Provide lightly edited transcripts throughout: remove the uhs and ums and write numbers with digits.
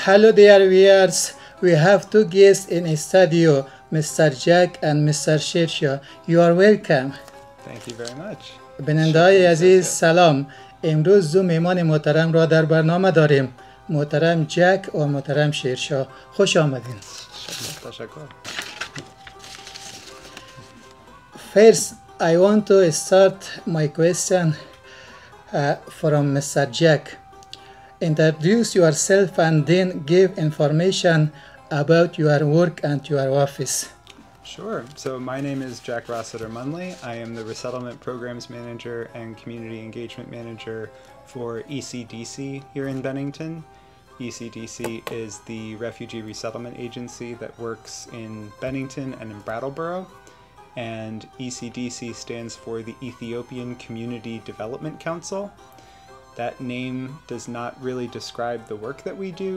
Hello, dear viewers. We have two guests in a studio, Mr. Jack and Mr. Shersha. You are welcome. Thank you very much. بیننده‌های عزیز سلام. امروز دو مهمان محترم را در برنامه داریم. محترم جک و محترم شیرشاه. خوش آمدین. تشکر. First, I want to start my question from Mr. Jack. Introduce yourself and then give information about your work and your office. Sure. So my name is Jack Rossiter Munley. I am the Resettlement Programs Manager and Community Engagement Manager for ECDC here in Bennington. ECDC is the Refugee Resettlement Agency that works in Bennington and in Brattleboro. And ECDC stands for the Ethiopian Community Development Council. That name does not really describe the work that we do.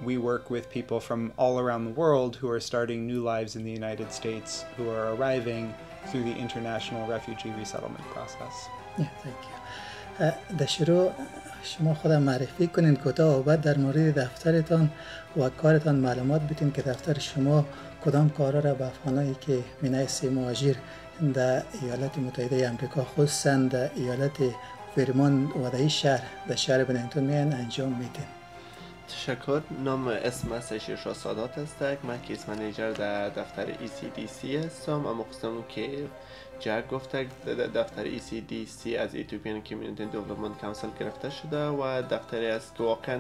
We work with people from all around the world who are starting new lives in the United States, who are arriving through the international refugee resettlement process. Yeah, thank you. در شروع شما خودم معرفی کنین کوتاه و بعد در مورد دفترتان و کارتان معلومات بدین که دفتر شما کدام کارا را به افغانایی که من حیث مهاجر در ایالات متحده آمریکا خصوصا در ایالت ورمونت و در شهر بنینگتون میان انجام میدین. تشکر. نام اسم است شیرشاه سادات است. من کیس منیجر در دفتر ECDC هستم. اما خواستم که جک گفته دفتر ECDC از Ethiopian Community Development Council گرفته شده و دفتری است که واقعا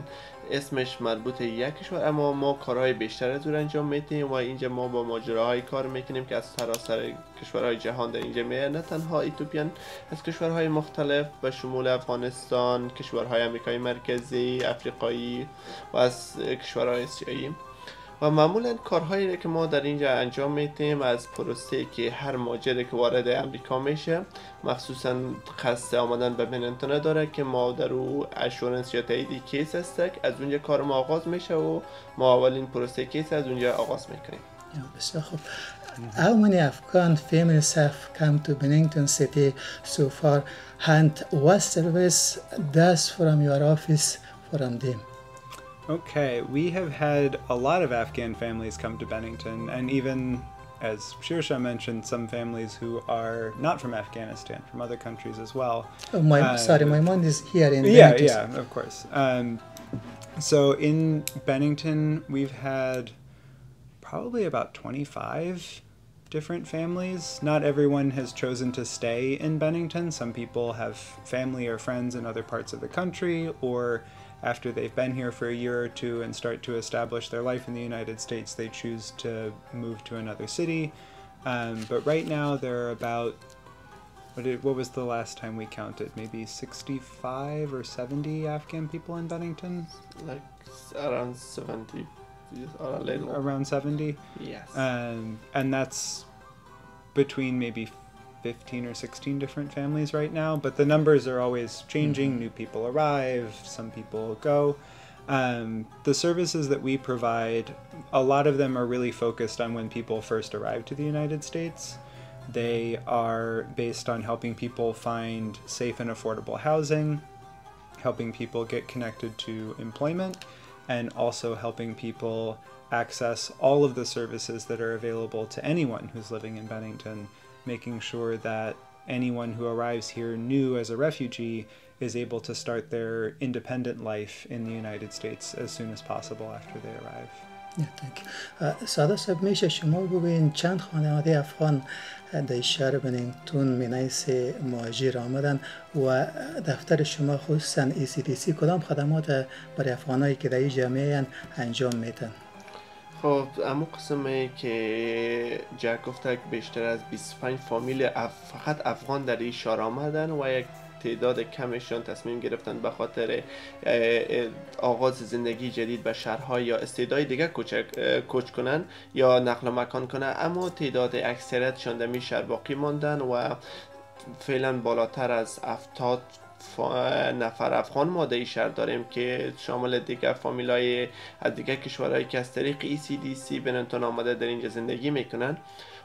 اسمش مربوط یک کشور، اما ما کارهای بیشتر از اون انجام میدیم و اینجا ما با ماجراهای کار میکنیم که از سراسر کشورهای جهان در اینجا میاد، نه تنها ایتوپیان، از کشورهای مختلف به شمول افغانستان، کشورهای آمریکای مرکزی، افریقایی و از کشورهای آسیایی. و معمولا کارهایی که ما در اینجا انجام میدیم از پروسه که هر مهاجری که وارد امریکا میشه مخصوصا قصد آمدن به بنینگتون داره که ما در او اشورنس یا تایید کیس است، از اونجا کار ما آغاز میشه و ما اولین پروسه کیس از اونجا آغاز میکنیم. بسیار خوب. How many Afghan families have come to Bennington City so far, and what service does from your office from them? Okay, we have had a lot of Afghan families come to Bennington, and even, as Shirsha mentioned, some families who are not from Afghanistan, from other countries as well. Oh, my mom is here in Bennington. Yeah, of course. So in Bennington, we've had probably about 25 different families. Not everyone has chosen to stay in Bennington. Some people have family or friends in other parts of the country, or after they've been here for a year or two and start to establish their life in the United States, they choose to move to another city. But right now there are about, what was the last time we counted? Maybe 65 or 70 Afghan people in Bennington? Like around 70 or a little. Around 70? Yes. And that's between maybe 15 or 16 different families right now, but the numbers are always changing. New people arrive, some people go. The services that we provide, a lot of them are really focused on when people first arrive to the United States. They are based on helping people find safe and affordable housing, helping people get connected to employment, and also helping people access all of the services that are available to anyone who's living in Bennington, making sure that anyone who arrives here new as a refugee is able to start their independent life in the United States as soon as possible after they arrive. ساده صاحب میشه شما بگوین چند خانواده افغان در شهر بنینگتون من حیث مهاجر آمدن و دفتر شما خصوصا ECDC کدام خدمات برای افغانایی که در این جامعه انجام میدن؟ خب اما قسمه که جک گفته که بیشتر از 25 فامیل فقط افغان در این شهر آمدن و یک تعداد کمشان تصمیم گرفتن به خاطر آغاز زندگی جدید به شهرها یا استعدای دیگه کوچ کنن یا نقل مکان کنن، اما تعداد اکثریتشان در شهر باقی ماندن و فعلا بالاتر از 70 نفر افغان ما در شهر داریم که شامل دیگر فامیلای از دیگر کشورهایی که از طریق ECDC بنینگتون آمده در اینجا زندگی میکنن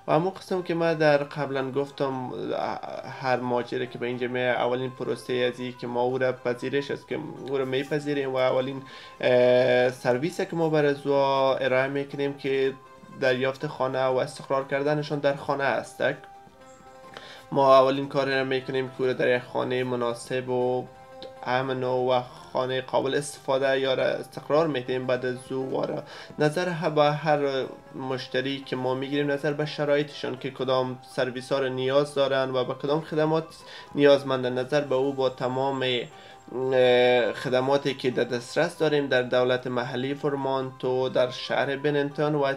و همون قسم که من در قبلا گفتم هر ماجره که به اینجا میه اولین پروسه ازی که ما او را پذیرش است که او را میپذیریم و اولین سرویس که ما بر زوا ارائه میکنیم که دریافت خانه و استقرار کردنشان در خانه است. ما اولین کار را میکنیم که در یک خانه مناسب و امن و خانه قابل استفاده یا را استقرار میدیم. بعد از او نظر به هر مشتری که ما میگیریم نظر به شرایطشان که کدام سرویس ها را نیاز دارن و به کدام خدمات نیازمندن، نظر به او با تمام خدماتی که در دسترس داریم در دولت محلی ورمانت در شهر بنینگتون و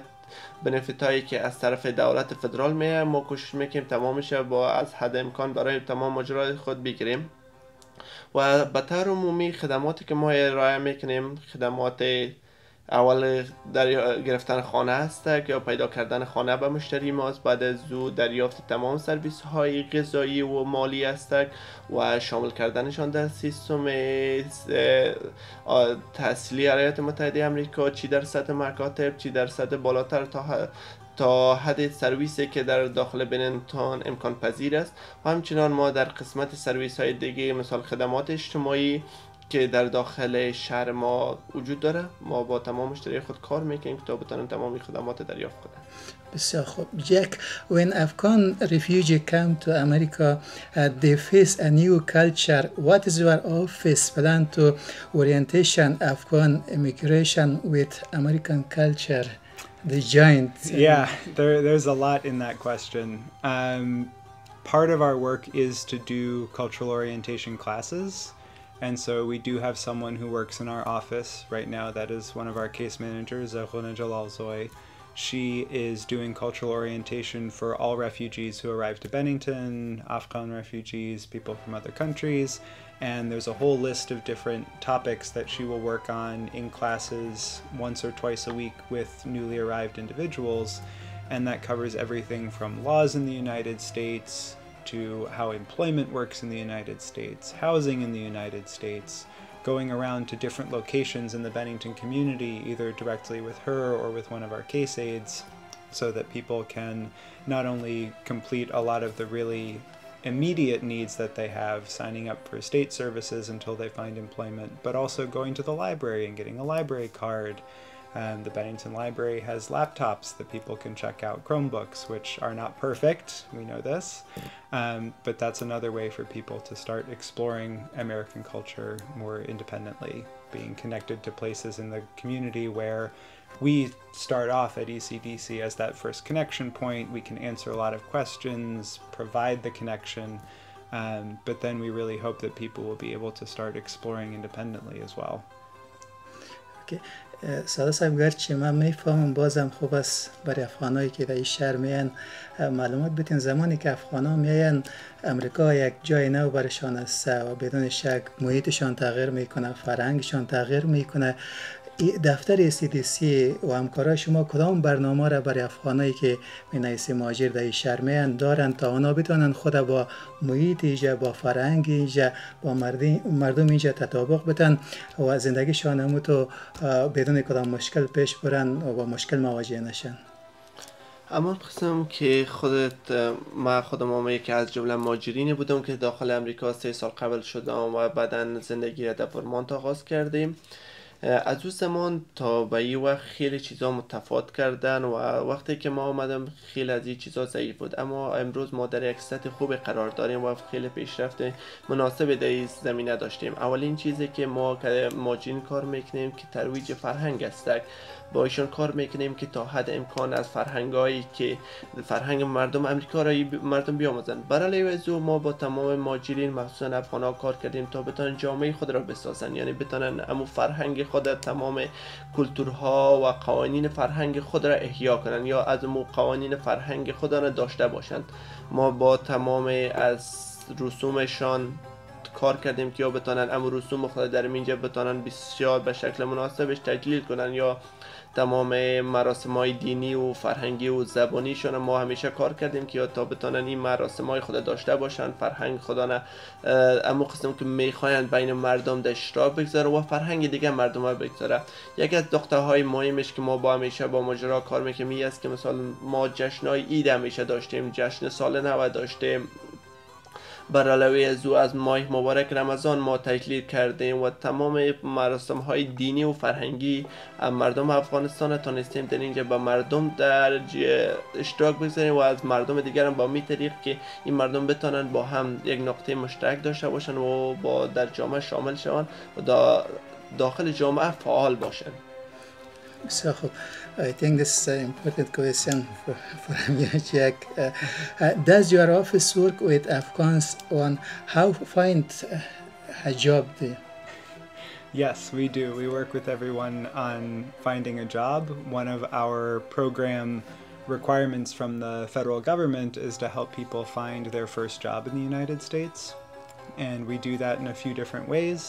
بنفیت هایی که از طرف دولت فدرال میه، ما کوشش میکنیم تمامش با از حد امکان برای تمام ماجرای خود بگیریم. و به طور عمومی خدماتی که ما ارائه میکنیم خدمات اول در گرفتن خانه است یا پیدا کردن خانه به مشتری ماست. بعد از او دریافت تمام سرویس های غذایی و مالی است و شامل کردنشان در سیستم تحصیلی ایالات متحده آمریکا، چی در سطح مکاتب چی در سطح بالاتر تا حد سرویسی که در داخل بنینگتون امکان پذیر است. و همچنان ما در قسمت سرویس های دیگه مثال خدمات اجتماعی که در داخل شهر ما وجود داره، ما با تمام مشتری خود کار میکنیم تا بتونن تمامی خدمات دریافت کنن. بسیار خوب. Jack, when Afghan refugees come to America, they face a new culture. What is your office plan to orientation Afghan immigration with American culture? The giant. Yeah, there's a lot in that question. Part of our work is to do cultural orientation classes. And so we do have someone who works in our office right now that is one of our case managers, Khuna Jalalzoy. She is doing cultural orientation for all refugees who arrive to Bennington, Afghan refugees, people from other countries. And there's a whole list of different topics that she will work on in classes once or twice a week with newly arrived individuals. And that covers everything from laws in the United States to how employment works in the United States, housing in the United States, going around to different locations in the Bennington community, either directly with her or with one of our case aides, so that people can not only complete a lot of the really immediate needs that they have, signing up for state services until they find employment, but also going to the library and getting a library card. The Bennington Library has laptops that people can check out, Chromebooks, which are not perfect, we know this, but that's another way for people to start exploring American culture more independently, being connected to places in the community where we start off at ECDC as that first connection point. We can answer a lot of questions, provide the connection, but then we really hope that people will be able to start exploring independently as well. Okay. ساده صاحب گرچه من میفهمم بازم خوب است برای افغانایی که در این شهر میان معلومات بتین. زمانی که افغانا میان امریکا یک جای نو برشان است و بدون شک محیطشان تغییر میکنه، فرهنگشان تغییر میکنه. دفتر ECDC و همکارای شما کدام برنامه را برای افغانایی که مینایسی مهاجر در این شهر میان دارن تا اونا بتونن خود با محیط اینجا، با فرهنگ اینجا، با مردم اینجا تطابق بدن و زندگیشان همو تو بدون کدام مشکل پیش برن و با مشکل مواجه نشن؟ اما قسم که من خودم یکی از جمله مهاجرینی بودم که داخل امریکا 3 سال قبل شدم و بعداً زندگی را در ورمانت آغاز کردیم. از اون زمان تا به این وقت خیلی چیزا متفاوت کردن و وقتی که ما آمدم خیلی از این چیزا ضعیف بود، اما امروز ما در یک سطح خوب قرار داریم و خیلی پیشرفت مناسب در این زمینه داشتیم. اولین چیزی که ما که مهاجرین کار میکنیم که ترویج فرهنگ است. با ایشان کار میکنیم که تا حد امکان از فرهنگایی که فرهنگ مردم امریکا را مردم بیاموزن. برای از او ما با تمام مهاجرین مخصوصا افغانا کار کردیم تا بتونن جامعه خود را بسازن، یعنی بتونن امو فرهنگ خود، تمام کلتورها و قوانین فرهنگ خود را احیا کنن یا از امو قوانین فرهنگ خود را داشته باشند. ما با تمام از رسومشان کار کردیم که یا بتونن امر رسوم مختلف در اینجا بتونن بسیار به شکل مناسبش تجلیل کنن یا تمام مراسم‌های دینی و فرهنگی و زبانیشون ما همیشه کار کردیم که یا تا بتونن این مراسم‌های خود داشته باشن، فرهنگ خدا نه اما قسم که میخواین بین مردم در اشتراک بگذاره و فرهنگ دیگه مردم ها بگذاره. یکی از نقطه‌های مهمش که ما با همیشه با ماجرا کار میکنیم است که مثلا ما جشن‌های عید همیشه داشتیم، جشن سال نو داشتیم، بر علاوه از او از ماه مبارک رمضان ما تجلیل کردیم و تمام مراسم های دینی و فرهنگی مردم افغانستان تونستیم در اینجا با مردم در اشتراک بگذاریم و از مردم دیگر هم با می طریق که این مردم بتونن با هم یک نقطه مشترک داشته باشن و با در جامعه شامل شوند و داخل جامعه فعال باشن. So, I think this is an important question for me, Jack. Does your office work with Afghans on how to find a job there? Yes, we do. We work with everyone on finding a job. One of our program requirements from the federal government is to help people find their first job in the United States. And we do that in a few different ways.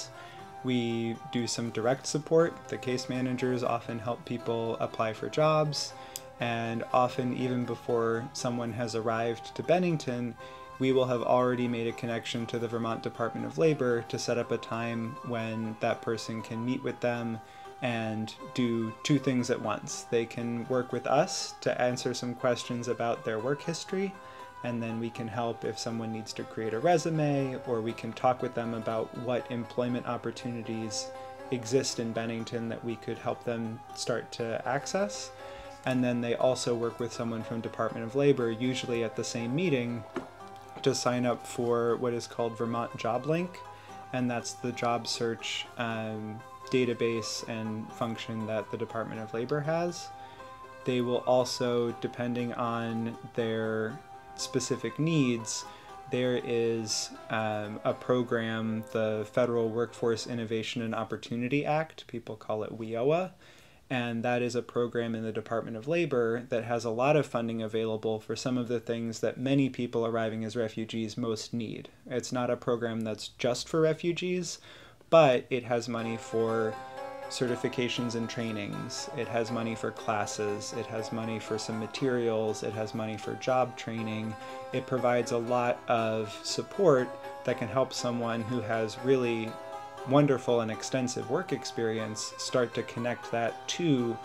We do some direct support. The case managers often help people apply for jobs, and often even before someone has arrived to Bennington, we will have already made a connection to the Vermont Department of Labor to set up a time when that person can meet with them and do two things at once. They can work with us to answer some questions about their work history, and then we can help if someone needs to create a resume, or we can talk with them about what employment opportunities exist in Bennington that we could help them start to access. And then they also work with someone from Department of Labor, usually at the same meeting, to sign up for what is called Vermont Job Link, and that's the job search database and function that the Department of Labor has. They will also, depending on their specific needs, there is a program, the Federal Workforce Innovation and Opportunity Act, people call it WIOA, and that is a program in the Department of Labor that has a lot of funding available for some of the things that many people arriving as refugees most need. It's not a program that's just for refugees, but it has money for certifications and trainings, it has money for classes, it has money for some materials, it has money for job training. It provides a lot of support that can help someone who has really wonderful and extensive work experience start to connect that to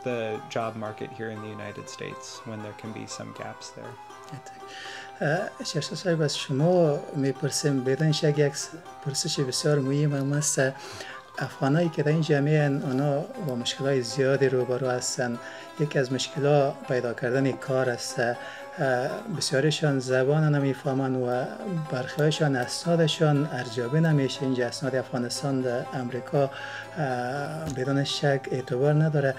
the job market here in the United States when there can be some gaps there. شرشا صاحب از شما میپرسیم بدون شک یک پرسش بسیار مهم است. افغانایی که در این جامعه اونا با مشکلات زیادی روبرو هستند. یکی از مشکلات پیدا کردن کار است. بسیارشان زبان نمیفهمند و برخیشان اسنادشان ارزیابی نمیشه. اینجا اسناد افغانستان در امریکا بدون شک اعتبار نداره.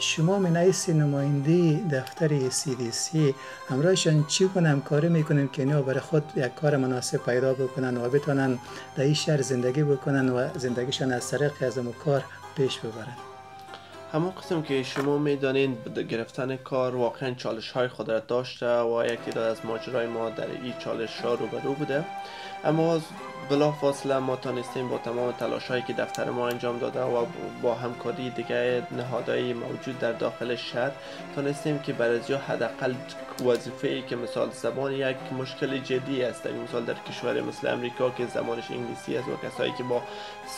شما من حیث نماینده دفتر CDC همراهشان چی کنم کاری میکنیم که اینا برای خود یک کار مناسب پیدا بکنن و بتونن در این شهر زندگی بکنن و زندگیشان از طریق از کار پیش ببرن؟ همون قسم که شما میدانین گرفتن کار واقعا چالش های خود را داشته و یک تعداد از ماجرای ما در این چالش ها روبرو بوده، اما بلا فاصله ما تانستیم با تمام تلاش هایی که دفتر ما انجام داده و با همکاری دیگه نهادهای موجود در داخل شهر تانستیم که برای حداقل وظیفه ای که مثال زبان یک مشکل جدی است. مثال در کشور مثل امریکا که زبانش انگلیسی است و کسایی که با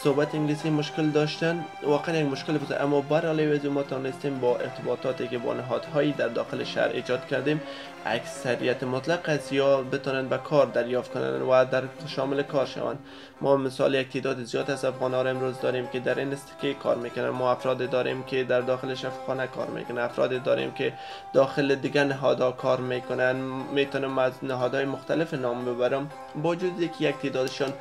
صحبت انگلیسی مشکل داشتن واقعا یک مشکل بود، اما بر علاوه از ما تانستیم با ارتباطاتی که با نهادهایی در داخل شهر ایجاد کردیم اکثریت مطلق از یا بتونن به کار دریافت کنن و در شامل کار شوند. ما مثال یک تعداد زیاد از افغان‌ها را امروز داریم که در این استکی کار میکنن. ما افراد داریم که در داخل شفاخانه کار میکنن، افراد داریم که داخل دیگر نهادها کار میکنن. میتونم از نهادهای مختلف نام ببرم، با وجودی که یک تعدادشان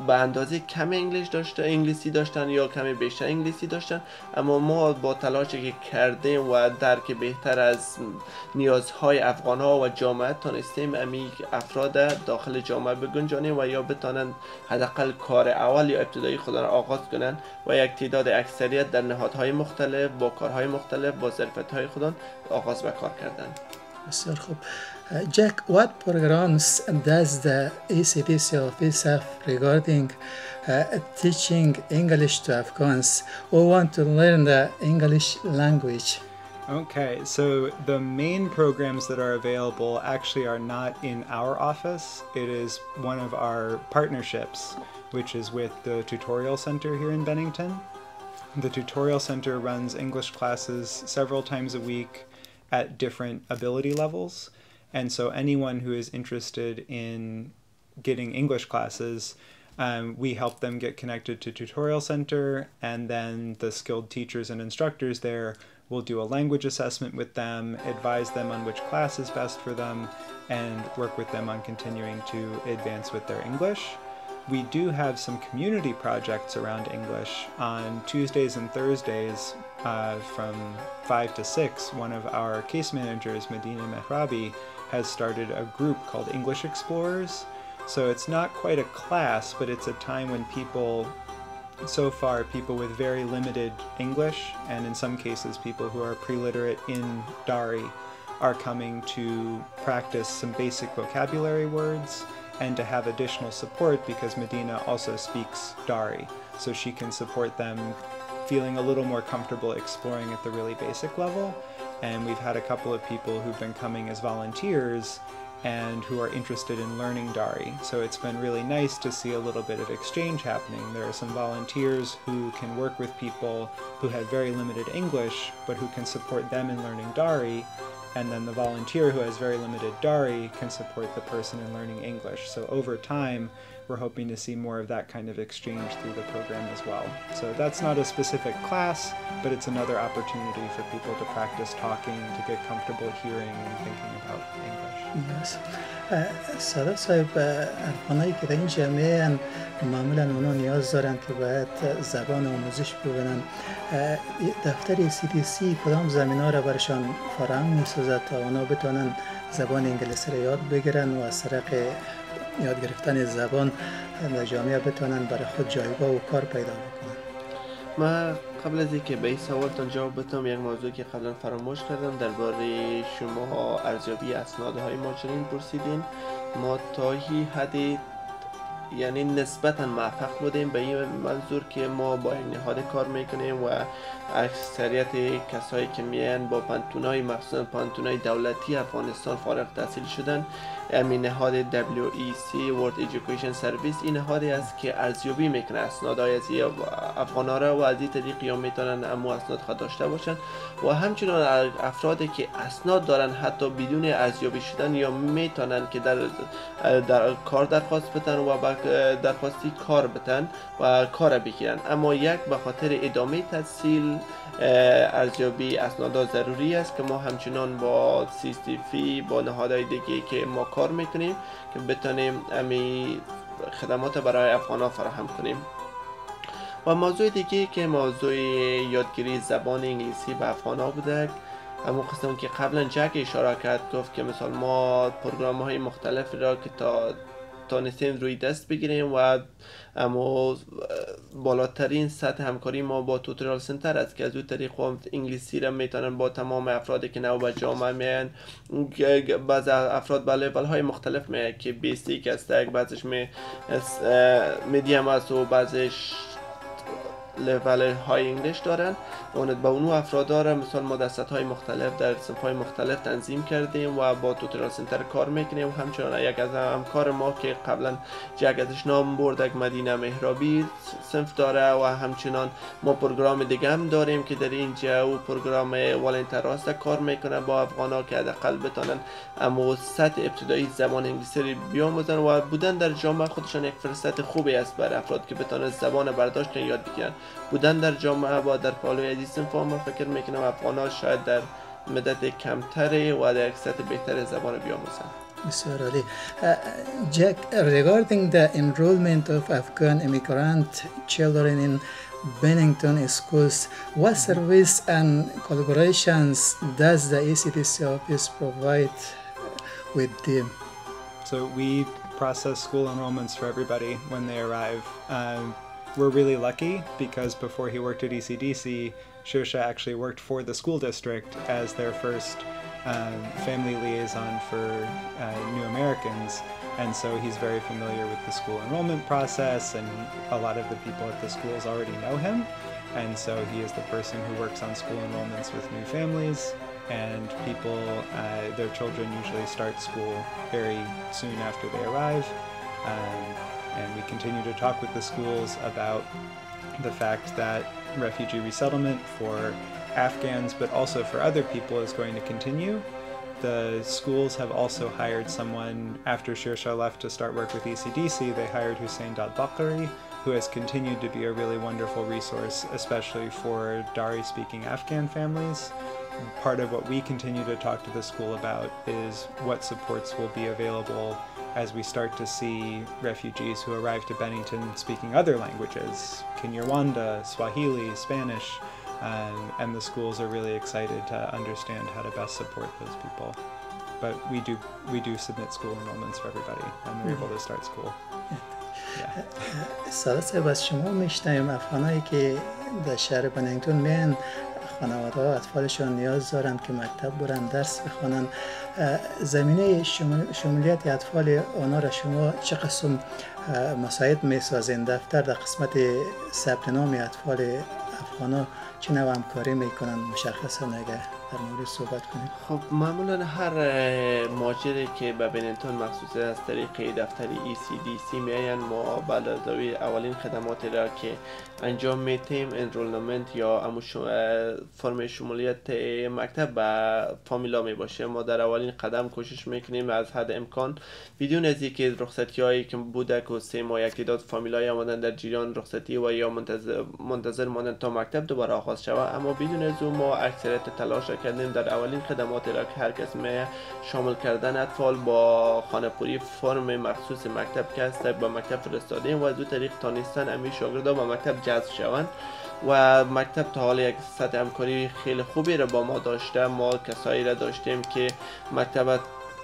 به اندازه کم انگلیسی داشتن یا کمی بیشتر انگلیسی داشتن، اما ما با تلاشی که کردیم و درک بهتر از نیازهای افغان‌ها و جامعه تونستیم امی افراد داخل جامعه بگنجانیم و یا بتونن حداقل کار اول یا ابتدایی خود را آغاز کنن و یک تعداد اکثریت در نهادهای مختلف با کارهای مختلف با ظرفیت‌های خودان آغاز به کار کردن. بسیار خوب. Jack, what programs does the ECDC office have regarding teaching English to Afghans who want to learn the English language? Okay, so the main programs that are available actually are not in our office. It is one of our partnerships, which is with the Tutorial Center here in Bennington. The Tutorial Center runs English classes several times a week at different ability levels. And so anyone who is interested in getting English classes, we help them get connected to Tutorial Center, and then the skilled teachers and instructors there will do a language assessment with them, advise them on which class is best for them, and work with them on continuing to advance with their English. We do have some community projects around English. On Tuesdays and Thursdays from 5 to 6, one of our case managers, Medina Mehrabi, has started a group called English Explorers. So it's not quite a class, but it's a time when people with very limited English, and in some cases people who are pre-literate in Dari, are coming to practice some basic vocabulary words and to have additional support because Medina also speaks Dari, so she can support them feeling a little more comfortable exploring at the really basic level. And we've had a couple of people who've been coming as volunteers and who are interested in learning Dari. So it's been really nice to see a little bit of exchange happening. There are some volunteers who can work with people who have very limited English, but who can support them in learning Dari. And then the volunteer who has very limited Dari can support the person in learning English. So over time, we're hoping to see more of that kind of exchange through the program as well. So that's not a specific class, but it's another opportunity for people to practice talking, to get comfortable hearing and thinking about English. Yes. سادات صاحب، افغانایی که در این جامعه معمولا اونا نیاز دارن که باید زبان آموزش ببینن، دفتر ECDC کدام زمینه را برشان فراهم می‌سازد تا اونا بتونن زبان انگلیسی را یاد بگیرن و از طریق یاد گرفتن زبان در جامعه بتونن برای خود جایگاه و کار پیدا بکنن؟ من قبل از اینکه به این سوالتان جواب بدم، یک موضوع که قبلا فراموش کردم درباره شما ارزیابی اسنادهای مهاجرین پرسیدین. ما تا حدی یعنی نسبتا موفق بودیم به این منظور که ما با این نهاد کار میکنیم و اکثریت کسایی که میان با پانتونای مخصوصا پانتونای دولتی افغانستان فارغ التحصیل شدن، همین نهاد WEC World Education Service این نهادی است که ارزیابی میکنه اسنادهای از افغانا را و از این طریق یا میتونن امو اسناد خود داشته باشن و همچنان افرادی که اسناد دارن حتی بدون ارزیابی شدن یا میتونن که در کار درخواست بدن و با درخواستی کار بدن و کار بگیرن، اما یک به خاطر ادامه تحصیل ارزیابی اسناد ضروری است که ما همچنان با CCTV با نهادهای دیگه که ما کار میکنیم که بتونیم امی خدمات برای افغان‌ها فراهم کنیم. و موضوع دیگه که موضوع یادگیری زبان انگلیسی به افغان‌ها بوده، اما قسم که قبلا جک اشاره کرد، گفت که مثلا ما پروگرام‌های مختلف را که تانستیم روی دست بگیریم و اما بالاترین سطح همکاری ما با توتوریال سنتر است که از اون طریق انگلیسی را میتونن با تمام افرادی که نو به جامعه میان، بعض افراد به لیول های مختلف میان که بیسیک است، بعضش میدیم است و بعضش لیول های انگلیش دارن. اون با اونو افراد را مثلا ما در سطح های مختلف در صنف های مختلف تنظیم کردیم و با توتوریال سنتر کار میکنیم و همچنان یک از همکار ما که قبلا جگتش نام برد مدینه مهرابی صنف داره و همچنان ما پروگرام دیگه هم داریم که در اینجا و پروگرام والنتر راست کار میکنه با افغانا که حداقل بتونن اما سطح ابتدایی زبان انگلیسی رو بیاموزن و بودن در جامعه خودشان یک فرصت خوبی است برای افراد که بتونن زبان برداشت یاد بگیرن. بودن در جامعه و در پالوی عزیزم فهم فکر میکنم افغان‌ها شاید در مدت کمتری و در یک سطح بهتر زبان بیاموزن. بسیار عالی. Jack, regarding the enrollment of Afghan immigrant children in Bennington schools, what service and collaborations does the ECDC office provide with them? So we process school enrollments for everybody when they arrive. We're really lucky because before he worked at ECDC, Shosha actually worked for the school district as their first family liaison for New Americans, and so he's very familiar with the school enrollment process, and a lot of the people at the schools already know him, and so he is the person who works on school enrollments with new families, and people, their children usually start school very soon after they arrive, and we continue to talk with the schools about the fact that refugee resettlement for Afghans, but also for other people, is going to continue. The schools have also hired someone, after Shirsha left to start work with ECDC, they hired Hussein Dalbakari, who has continued to be a really wonderful resource, especially for Dari-speaking Afghan families. Part of what we continue to talk to the school about is what supports will be available as we start to see refugees who arrive to Bennington speaking other languages, Kinyarwanda, Swahili, Spanish, and the schools are really excited to understand how to best support those people. But we do submit school enrollments for everybody, and they're able to start school. سادات صاحب، از شما میشنویم افغانایی که در شهر بنینگتون میان، خانواده ها اطفالشان نیاز دارند که مکتب برن درس بخوانن. زمینه شمولیت اطفال آنها را شما چه قسم مساعد میسازین؟ دفتر در قسمت ثبت نام اطفال افغانا چه نوع همکاری میکنن؟ مشخصا اگر در مورد صحبت کنیم. خب معمولا هر ماجری که به بنینگتون مخصوصا از طریق دفتر ECDC میاین، ما بعد از اولین خدماتی را که انجام میتیم، انرولمنت یا فرم شمولیت مکتب به فامیلا می باشه. ما در اولین قدم کوشش میکنیم از حد امکان بدون از اینکه رخصتی هایی که بوده که 3 ماه یک تعداد فامیلای آمدن در جریان رخصتی و یا منتظر ماندن تا مکتب دوباره آغاز شود، اما بدون از اون ما اکثریت تلاش کردیم در اولین خدماتی را که هر کس می شامل کردن اطفال با خانه‌پوری فرم مخصوص مکتب که هست به مکتب فرستادیم و از اون طریق تانستن امی شاگردان به مکتب جذب شوند و مکتب تا حالا یک سطح همکاری خیلی خوبی را با ما داشته. ما کسایی را داشتیم که مکتب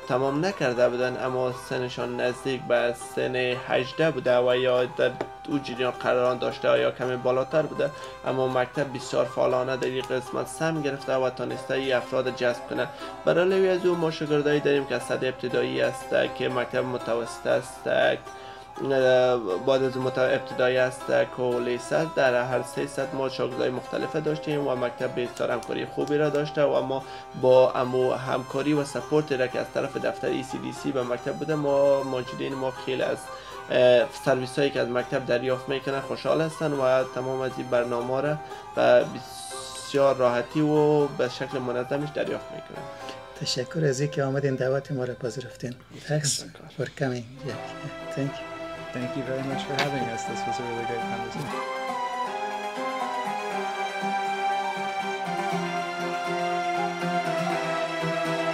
تمام نکرده بودن اما سنشان نزدیک به سن 18 بوده و یا در او جریان قراران داشته یا کمی بالاتر بوده، اما مکتب بسیار فعالانه در این قسمت سهم گرفته و تانسته ای افراد جذب کنه. برای از او ما شاگردایی داریم که از سطح ابتدایی است که مکتب متوسط است، بعد از ابتدایی است که لیسانس، در هر 300 ما شاگردای مختلف داشتیم و مکتب بسیار همکاری خوبی را داشته و ما با همکاری و سپورت را که از طرف دفتر ECDC به مکتب بوده، ما موجودین ما خیلی از سرویس هایی که از مکتب دریافت میکنن خوشحال هستن و تمام از این برنامه را به بسیار راحتی و به شکل منظمش دریافت میکنن. تشکر از اینکه آمدین دعوت ما را پذیرفتین. Thanks for coming. Thank you. Thank you very much for having us. This was a really great conversation.